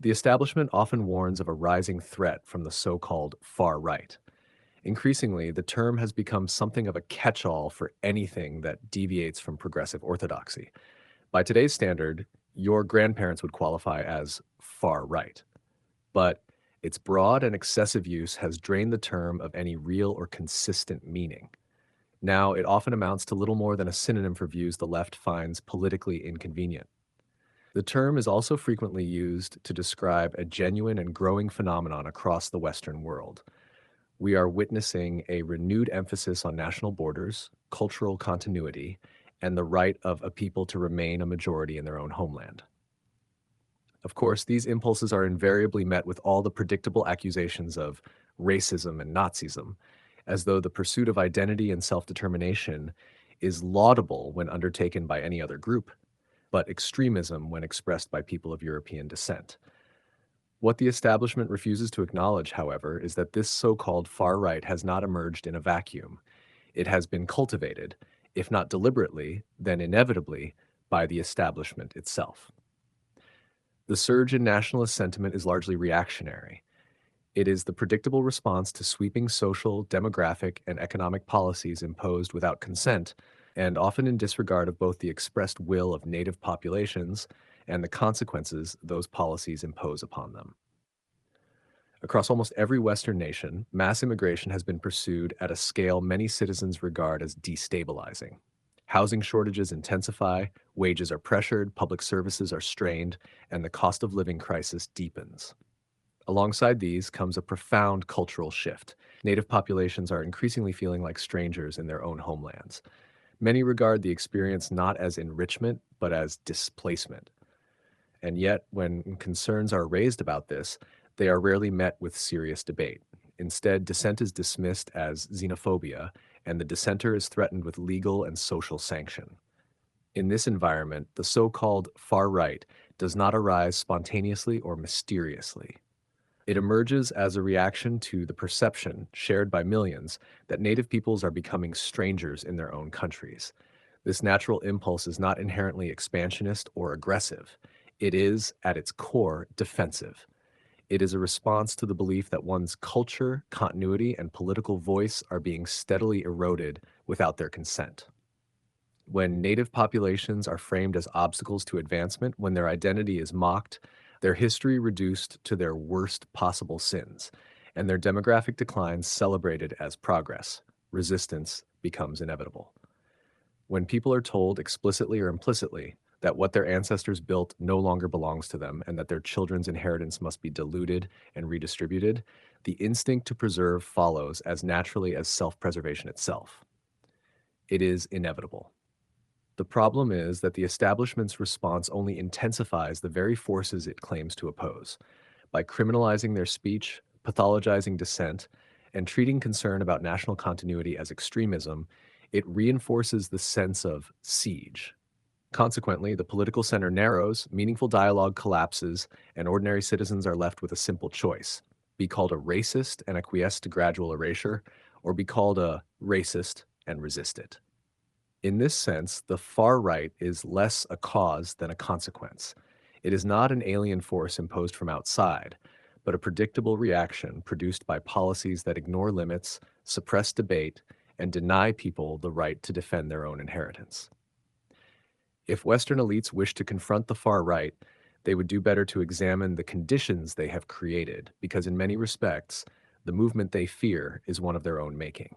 The establishment often warns of a rising threat from the so-called far right. Increasingly, the term has become something of a catch-all for anything that deviates from progressive orthodoxy. By today's standard, your grandparents would qualify as far right. But its broad and excessive use has drained the term of any real or consistent meaning. Now, it often amounts to little more than a synonym for views the left finds politically inconvenient. The term is also frequently used to describe a genuine and growing phenomenon across the Western world. We are witnessing a renewed emphasis on national borders, cultural continuity, and the right of a people to remain a majority in their own homeland. Of course, these impulses are invariably met with all the predictable accusations of racism and Nazism, as though the pursuit of identity and self determination is laudable when undertaken by any other group, but extremism when expressed by people of European descent. What the establishment refuses to acknowledge, however, is that this so called far right has not emerged in a vacuum. It has been cultivated, if not deliberately, then inevitably, by the establishment itself. The surge in nationalist sentiment is largely reactionary. It is the predictable response to sweeping social, demographic, and economic policies imposed without consent, and often in disregard of both the expressed will of native populations and the consequences those policies impose upon them. Across almost every Western nation, mass immigration has been pursued at a scale many citizens regard as destabilizing. Housing shortages intensify, wages are pressured, public services are strained, and the cost of living crisis deepens. Alongside these comes a profound cultural shift. Native populations are increasingly feeling like strangers in their own homelands. Many regard the experience not as enrichment, but as displacement. And yet, when concerns are raised about this, they are rarely met with serious debate. Instead, dissent is dismissed as xenophobia, and the dissenter is threatened with legal and social sanction. In this environment, the so called far right does not arise spontaneously or mysteriously. It emerges as a reaction to the perception, shared by millions, that Native peoples are becoming strangers in their own countries. This natural impulse is not inherently expansionist or aggressive. It is, at its core, defensive. It is a response to the belief that one's culture, continuity, and political voice are being steadily eroded without their consent. When native populations are framed as obstacles to advancement, when their identity is mocked, their history reduced to their worst possible sins, and their demographic declines celebrated as progress, resistance becomes inevitable. When people are told explicitly or implicitly that what their ancestors built no longer belongs to them and that their children's inheritance must be diluted and redistributed, the instinct to preserve follows as naturally as self preservation itself. It is inevitable. The problem is that the establishment's response only intensifies the very forces it claims to oppose. By criminalizing their speech, pathologizing dissent, and treating concern about national continuity as extremism, it reinforces the sense of siege. Consequently, the political center narrows, meaningful dialogue collapses, and ordinary citizens are left with a simple choice: be called a racist and acquiesce to gradual erasure, or be called a racist and resist it. In this sense, the far right is less a cause than a consequence. It is not an alien force imposed from outside, but a predictable reaction produced by policies that ignore limits, suppress debate, and deny people the right to defend their own inheritance. If Western elites wish to confront the far right, they would do better to examine the conditions they have created, because in many respects, the movement they fear is one of their own making.